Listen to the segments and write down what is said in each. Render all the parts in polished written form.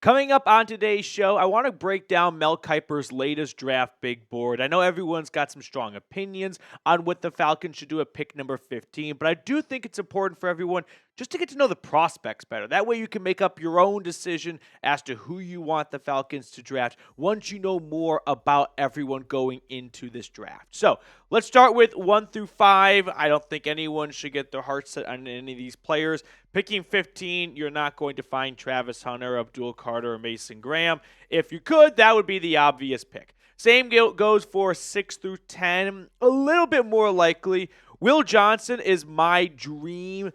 Coming up on today's show, I want to break down Mel Kiper's latest draft big board. I know everyone's got some strong opinions on what the Falcons should do at pick number 15, but I do think it's important for everyone just to get to know the prospects better. That way you can make up your own decision as to who you want the Falcons to draft once you know more about everyone going into this draft. So let's start with 1 through 5. I don't think anyone should get their heart set on any of these players. Picking 15, you're not going to find Travis Hunter, Abdul Carter, or Mason Graham. If you could, that would be the obvious pick. Same goes for 6 through 10. A little bit more likely. Will Johnson is my dream,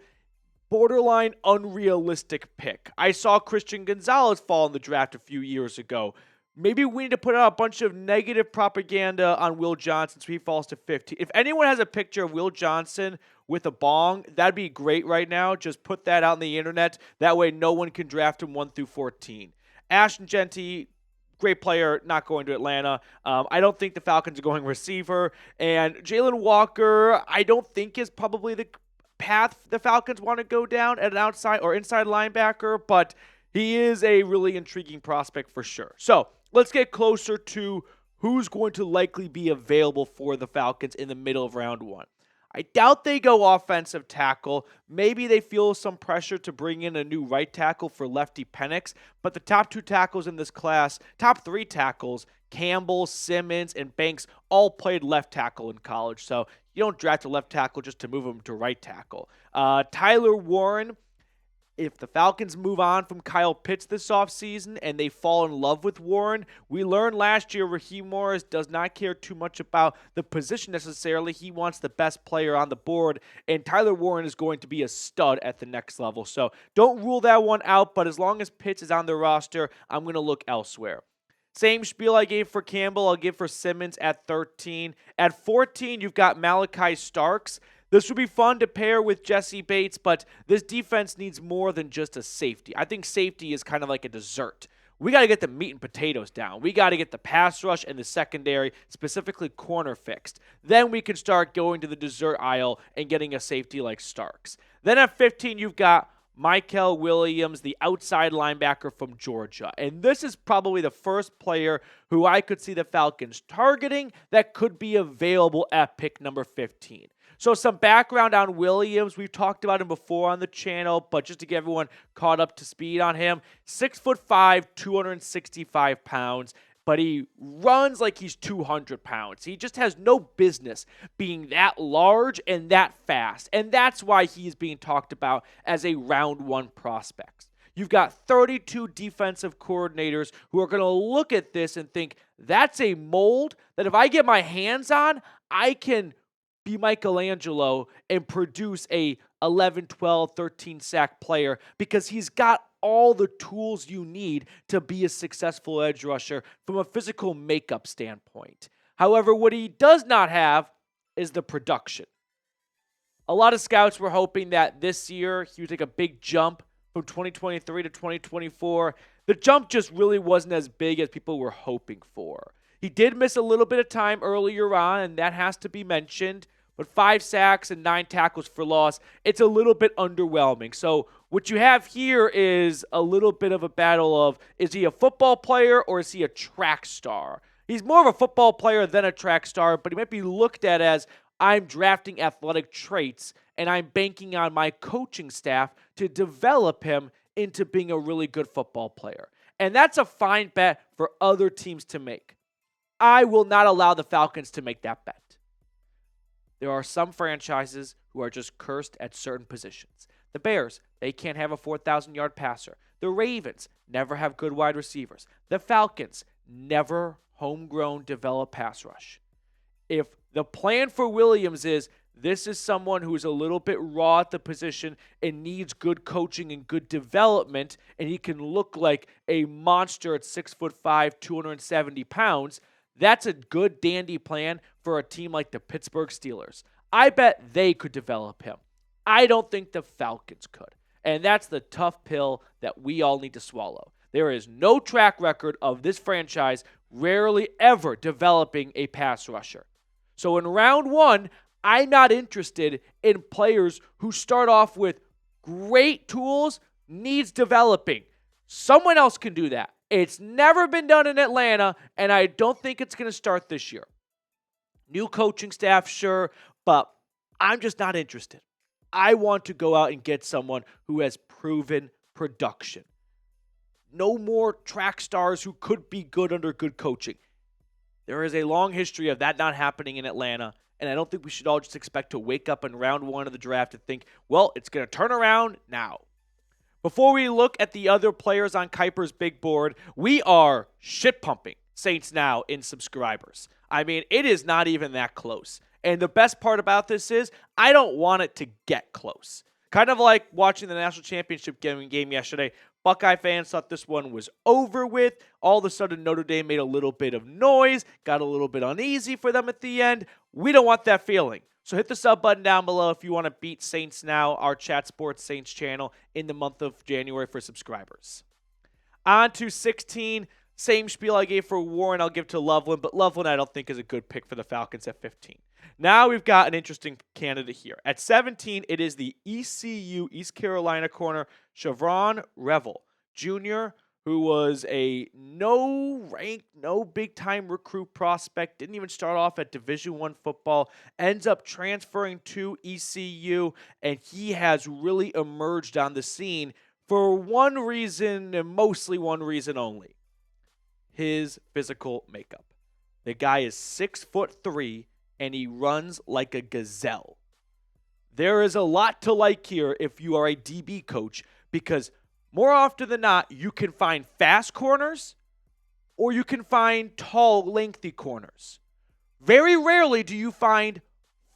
borderline unrealistic pick. I saw Christian Gonzalez fall in the draft a few years ago. Maybe we need to put out a bunch of negative propaganda on Will Johnson so he falls to 15. If anyone has a picture of Will Johnson with a bong, that'd be great right now. Just put that out on the internet. That way no one can draft him 1 through 14. Ashton, Jeanty, great player, not going to Atlanta. I don't think the Falcons are going receiver. And Jalon Walker, I don't think is probably the path the Falcons want to go down at an outside or inside linebacker, but he is a really intriguing prospect for sure. So let's get closer to who's going to likely be available for the Falcons in the middle of round 1. I doubt they go offensive tackle. Maybe they feel some pressure to bring in a new right tackle for lefty Penix, but the top 2 tackles in this class, top 3 tackles, Campbell, Simmons, and Banks all played left tackle in college, so you don't draft a left tackle just to move him to right tackle. Tyler Warren, if the Falcons move on from Kyle Pitts this offseason and they fall in love with Warren, we learned last year Raheem Morris does not care too much about the position necessarily. He wants the best player on the board, and Tyler Warren is going to be a stud at the next level. So don't rule that one out, but as long as Pitts is on the roster, I'm going to look elsewhere. Same spiel I gave for Campbell, I'll give for Simmons at 13. At 14, you've got Malaki Starks. This would be fun to pair with Jesse Bates, but this defense needs more than just a safety. I think safety is kind of like a dessert. We got to get the meat and potatoes down. We got to get the pass rush and the secondary, specifically corner, fixed. Then we can start going to the dessert aisle and getting a safety like Starks. Then at 15, you've got Mykel Williams, the outside linebacker from Georgia. And this is probably the first player who I could see the Falcons targeting that could be available at pick number 15. So some background on Williams. We've talked about him before on the channel, but just to get everyone caught up to speed on him, 6'5", 265 pounds, but he runs like he's 200 pounds. He just has no business being that large and that fast, and that's why he's being talked about as a round 1 prospect. You've got 32 defensive coordinators who are going to look at this and think, that's a mold that if I get my hands on, I can be Michelangelo and produce a 11, 12, 13 sack player because he's got all the tools you need to be a successful edge rusher from a physical makeup standpoint. However, what he does not have is the production. A lot of scouts were hoping that this year he would take a big jump from 2023 to 2024. The jump just really wasn't as big as people were hoping for. He did miss a little bit of time earlier on, and that has to be mentioned. But 5 sacks and 9 tackles for loss, it's a little bit underwhelming. So what you have here is a little bit of a battle of, is he a football player or is he a track star? He's more of a football player than a track star, but he might be looked at as, I'm drafting athletic traits and I'm banking on my coaching staff to develop him into being a really good football player. And that's a fine bet for other teams to make. I will not allow the Falcons to make that bet. There are some franchises who are just cursed at certain positions. The Bears, they can't have a 4,000-yard passer. The Ravens never have good wide receivers. The Falcons never homegrown develop pass rush. If the plan for Williams is this is someone who is a little bit raw at the position and needs good coaching and good development, and he can look like a monster at 6'5", 270 pounds, that's a good dandy plan for a team like the Pittsburgh Steelers. I bet they could develop him. I don't think the Falcons could. And that's the tough pill that we all need to swallow. There is no track record of this franchise rarely ever developing a pass rusher. So in round 1, I'm not interested in players who start off with great tools, needs developing. Someone else can do that. It's never been done in Atlanta, and I don't think it's going to start this year. New coaching staff, sure, but I'm just not interested. I want to go out and get someone who has proven production. No more track stars who could be good under good coaching. There is a long history of that not happening in Atlanta, and I don't think we should all just expect to wake up in round one of the draft and think, well, it's going to turn around now. Before we look at the other players on Kiper's big board, we are shit pumping Saints now in subscribers. I mean, it is not even that close. And the best part about this is I don't want it to get close. Kind of like watching the national championship game yesterday. Buckeye fans thought this one was over with. All of a sudden, Notre Dame made a little bit of noise, got a little bit uneasy for them at the end. We don't want that feeling. So hit the sub button down below if you want to beat Saints Now, our Chat Sports Saints channel, in the month of January for subscribers. On to 16. Same spiel I gave for Warren, I'll give to Loveland, but Loveland I don't think is a good pick for the Falcons at 15. Now we've got an interesting candidate here. At 17, it is the ECU, East Carolina corner, Chevron Revel Jr., who was a no-ranked, no big-time recruit prospect, didn't even start off at Division I football, ends up transferring to ECU, and he has really emerged on the scene for one reason, and mostly one reason only: his physical makeup. The guy is 6'3", and he runs like a gazelle. There is a lot to like here if you are a DB coach, because more often than not, you can find fast corners or you can find tall, lengthy corners. Very rarely do you find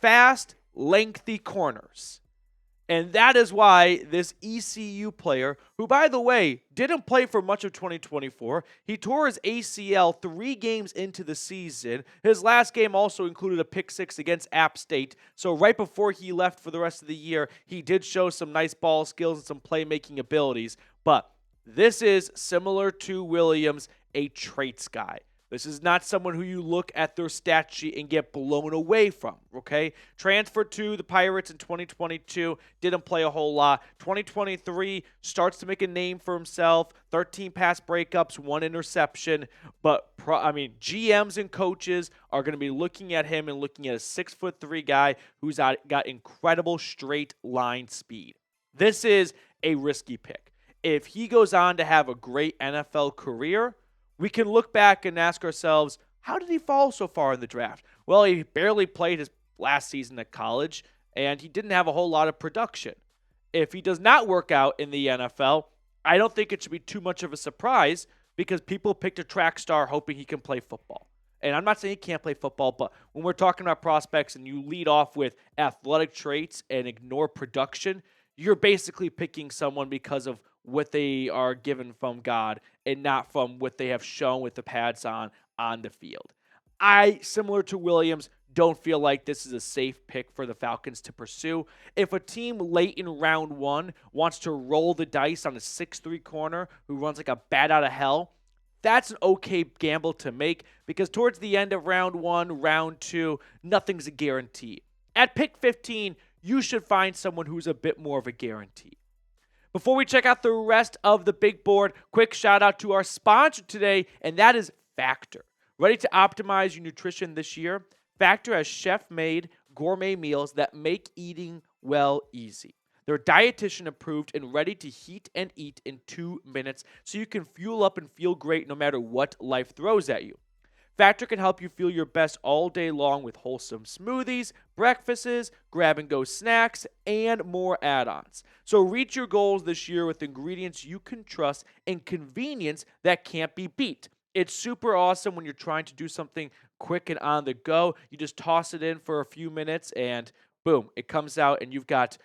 fast, lengthy corners. And that is why this ECU player, who, by the way, didn't play for much of 2024, he tore his ACL 3 games into the season. His last game also included a pick 6 against App State. So right before he left for the rest of the year, he did show some nice ball skills and some playmaking abilities. But this is similar to Williams, a traits guy. This is not someone who you look at their stat sheet and get blown away from, okay? Transferred to the Pirates in 2022, didn't play a whole lot. 2023 starts to make a name for himself, 13 pass breakups, 1 interception. But, GMs and coaches are going to be looking at him and looking at a 6'3" guy who's got incredible straight line speed. This is a risky pick. If he goes on to have a great NFL career, we can look back and ask ourselves, how did he fall so far in the draft? Well, he barely played his last season at college, and he didn't have a whole lot of production. If he does not work out in the NFL, I don't think it should be too much of a surprise, because people picked a track star hoping he can play football. And I'm not saying he can't play football, but when we're talking about prospects and you lead off with athletic traits and ignore production, you're basically picking someone because of what they are given from God and not from what they have shown with the pads on the field. I, similar to Williams, don't feel like this is a safe pick for the Falcons to pursue. If a team late in round 1 wants to roll the dice on a 6'3" corner who runs like a bat out of hell, that's an okay gamble to make, because towards the end of round 1, round 2, nothing's a guarantee. At pick 15, you should find someone who's a bit more of a guarantee. Before we check out the rest of the big board, quick shout out to our sponsor today, and that is Factor. Ready to optimize your nutrition this year? Factor has chef-made gourmet meals that make eating well easy. They're dietitian approved and ready to heat and eat in 2 minutes, so you can fuel up and feel great no matter what life throws at you. Factor can help you feel your best all day long with wholesome smoothies, breakfasts, grab-and-go snacks, and more add-ons. So reach your goals this year with ingredients you can trust and convenience that can't be beat. It's super awesome when you're trying to do something quick and on the go. You just toss it in for a few minutes and boom, it comes out, and you've got,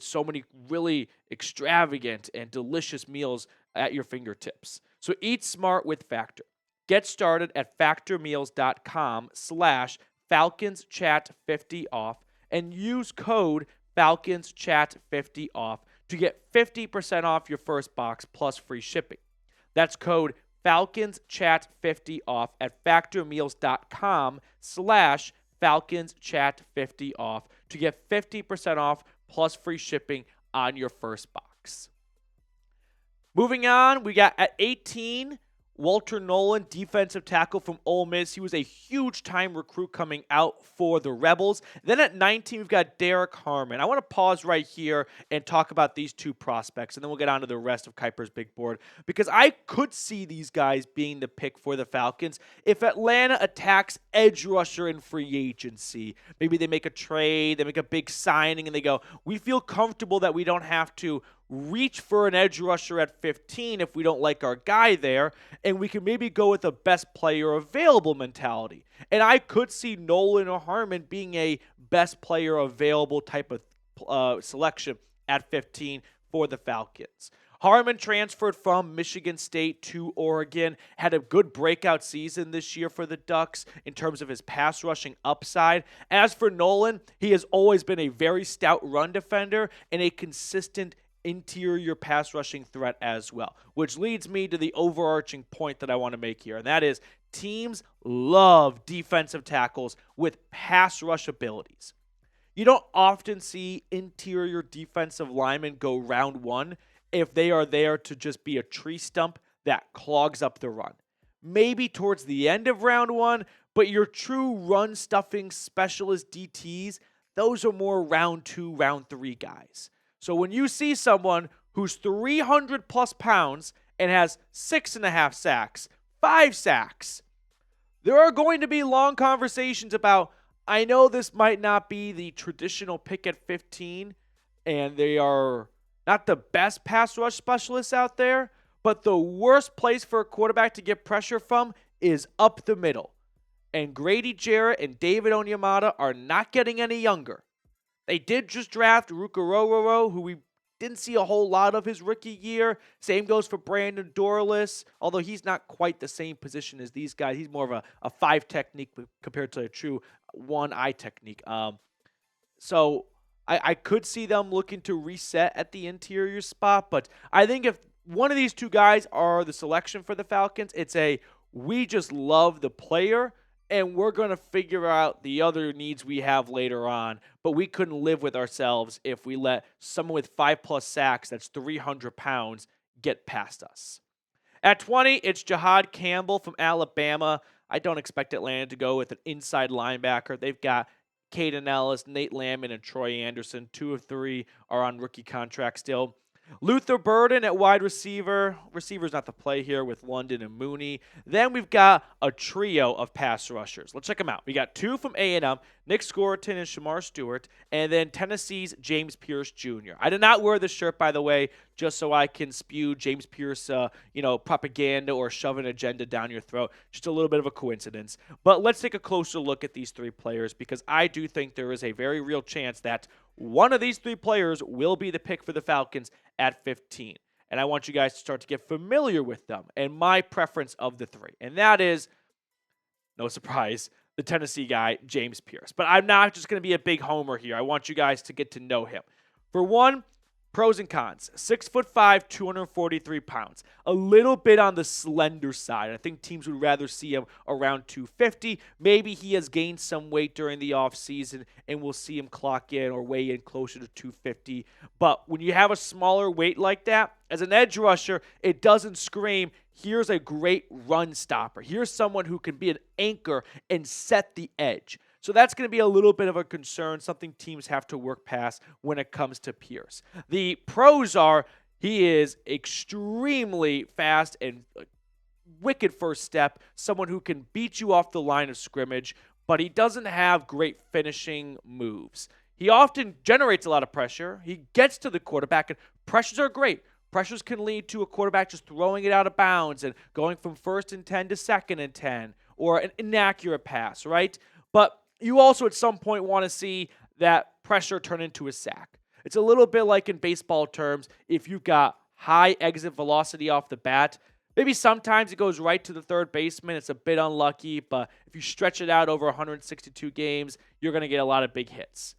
so many really extravagant and delicious meals at your fingertips. So eat smart with Factor. Get started at factormeals.com/FalconsChat50off and use code FalconsChat50off to get 50% off your first box plus free shipping. That's code FalconsChat50off at factormeals.com/FalconsChat50off to get 50% off plus free shipping on your first box. Moving on, we got at 18, Walter Nolen, defensive tackle from Ole Miss. He was a huge-time recruit coming out for the Rebels. Then at 19, we've got Derrick Harmon. I want to pause right here and talk about these two prospects, and then we'll get on to the rest of Kiper's big board, because I could see these guys being the pick for the Falcons if Atlanta attacks edge rusher in free agency. Maybe they make a trade, they make a big signing, and they go, we feel comfortable that we don't have to reach for an edge rusher at 15 if we don't like our guy there, and we can maybe go with a best player available mentality. And I could see Nolen or Harmon being a best player available type of selection at 15 for the Falcons. Harmon transferred from Michigan State to Oregon, had a good breakout season this year for the Ducks in terms of his pass rushing upside. As for Nolen, he has always been a very stout run defender and a consistent interior pass rushing threat as well, which leads me to the overarching point that I want to make here, and that is teams love defensive tackles with pass rush abilities. You don't often see interior defensive linemen go round one if they are there to just be a tree stump that clogs up the run. Maybe towards the end of round one, but your true run stuffing specialist DTs, those are more round 2, round 3 guys. So when you see someone who's 300 plus pounds and has 6.5 sacks, 5 sacks, there are going to be long conversations about, I know this might not be the traditional pick at 15, and they are not the best pass rush specialists out there, but the worst place for a quarterback to get pressure from is up the middle. And Grady Jarrett and David Onyemata are not getting any younger. They did just draft Rukarororo, who we didn't see a whole lot of his rookie year. Same goes for Brandon Dorless, although he's not quite the same position as these guys. He's more of a 5 technique compared to a true 1-eye technique. So I could see them looking to reset at the interior spot, but I think if one of these two guys are the selection for the Falcons, it's we just love the player, and we're going to figure out the other needs we have later on. But we couldn't live with ourselves if we let someone with 5+ sacks that's 300 pounds get past us. At 20, it's Jihaad Campbell from Alabama. I don't expect Atlanta to go with an inside linebacker. They've got Caden Ellis, Nate Landman, and Troy Anderson. 2 of 3 are on rookie contract still. Luther Burden at wide receiver. Receiver's not the play here with London and Mooney. Then we've got a trio of pass rushers. Let's check them out. We got 2 from A&M, Nic Scourton and Shemar Stewart, and then Tennessee's James Pearce Jr. I did not wear this shirt, by the way, just so I can spew James Pearce, propaganda or shove an agenda down your throat. Just a little bit of a coincidence. But let's take a closer look at these 3 players, because I do think there is a very real chance that one of these 3 players will be the pick for the Falcons at 15. And I want you guys to start to get familiar with them and my preference of the 3. And that is, no surprise, the Tennessee guy, James Pearce. But I'm not just going to be a big homer here. I want you guys to get to know him. For one, pros and cons. 6'5", 243 pounds. A little bit on the slender side. I think teams would rather see him around 250. Maybe he has gained some weight during the offseason, and we'll see him clock in or weigh in closer to 250. But when you have a smaller weight like that, as an edge rusher, it doesn't scream, here's a great run stopper. Here's someone who can be an anchor and set the edge. So that's going to be a little bit of a concern, something teams have to work past when it comes to Pearce. The pros are he is extremely fast and wicked first step, someone who can beat you off the line of scrimmage, but he doesn't have great finishing moves. He often generates a lot of pressure. He gets to the quarterback, and pressures are great. Pressures can lead to a quarterback just throwing it out of bounds and going from 1st and 10 to 2nd and 10, or an inaccurate pass, right? But you also at some point want to see that pressure turn into a sack. It's a little bit like in baseball terms, if you've got high exit velocity off the bat, maybe sometimes it goes right to the third baseman. It's a bit unlucky, but if you stretch it out over 162 games, you're going to get a lot of big hits.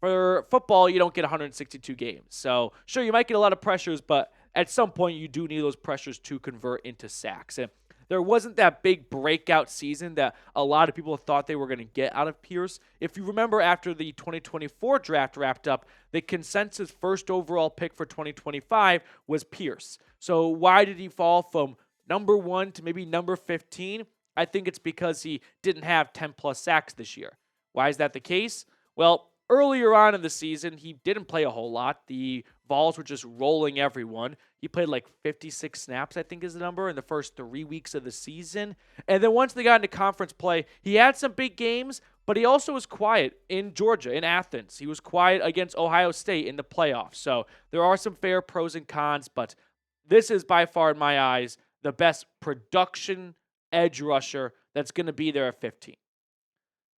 For football, you don't get 162 games. So sure, you might get a lot of pressures, but at some point you do need those pressures to convert into sacks. And there wasn't that big breakout season that a lot of people thought they were going to get out of Pearce. If you remember, after the 2024 draft wrapped up, the consensus first overall pick for 2025 was Pearce. So why did he fall from number 1 to maybe number 15? I think it's because he didn't have 10-plus sacks this year. Why is that the case? Well, earlier on in the season, he didn't play a whole lot. The Vols were just rolling everyone. He played like 56 snaps, I think is the number, in the first 3 weeks of the season. And then once they got into conference play, he had some big games, but he also was quiet in Georgia, in Athens. He was quiet against Ohio State in the playoffs. So there are some fair pros and cons, but this is by far, in my eyes, the best production edge rusher that's going to be there at 15.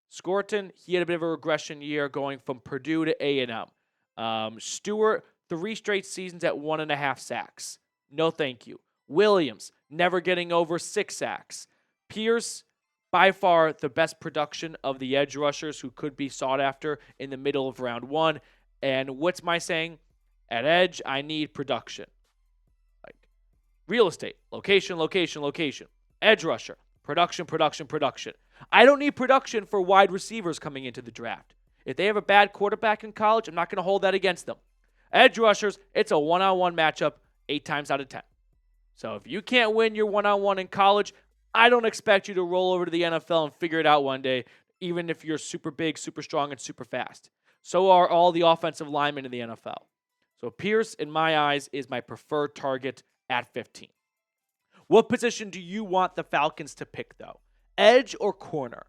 Scourton, he had a bit of a regression year going from Purdue to A&M. Stewart, 3 straight seasons at 1.5 sacks. No thank you. Williams, never getting over 6 sacks. Pearce, by far the best production of the edge rushers who could be sought after in the middle of round 1. And what's my saying? At edge, I need production. Like real estate, location, location, location. Edge rusher, production, production, production. I don't need production for wide receivers coming into the draft. If they have a bad quarterback in college, I'm not going to hold that against them. Edge rushers, it's a one-on-one matchup 8 times out of 10. So if you can't win your one-on-one in college, I don't expect you to roll over to the NFL and figure it out one day, even if you're super big, super strong, and super fast. So are all the offensive linemen in the NFL. So Pearce, in my eyes, is my preferred target at 15. What position do you want the Falcons to pick, though? Edge or corner?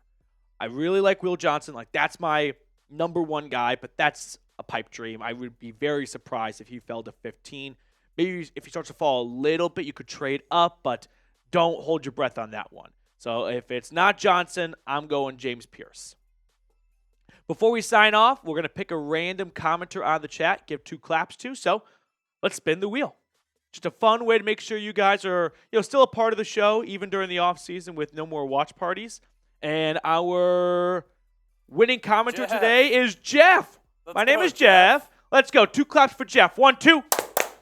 I really like Will Johnson. Like, that's my number 1 guy, but that's a pipe dream. I would be very surprised if he fell to 15. Maybe if he starts to fall a little bit, you could trade up, but don't hold your breath on that one. So if it's not Johnson, I'm going James Pearce. Before we sign off, we're going to pick a random commenter out of the chat, give 2 claps to. So let's spin the wheel. Just a fun way to make sure you guys are, still a part of the show, even during the off season with no more watch parties. And our winning commenter today is Jeff. My name is Jeff. Let's go. 2 claps for Jeff. 1, 2.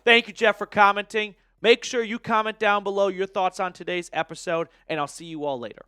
Thank you, Jeff, for commenting. Make sure you comment down below your thoughts on today's episode, and I'll see you all later.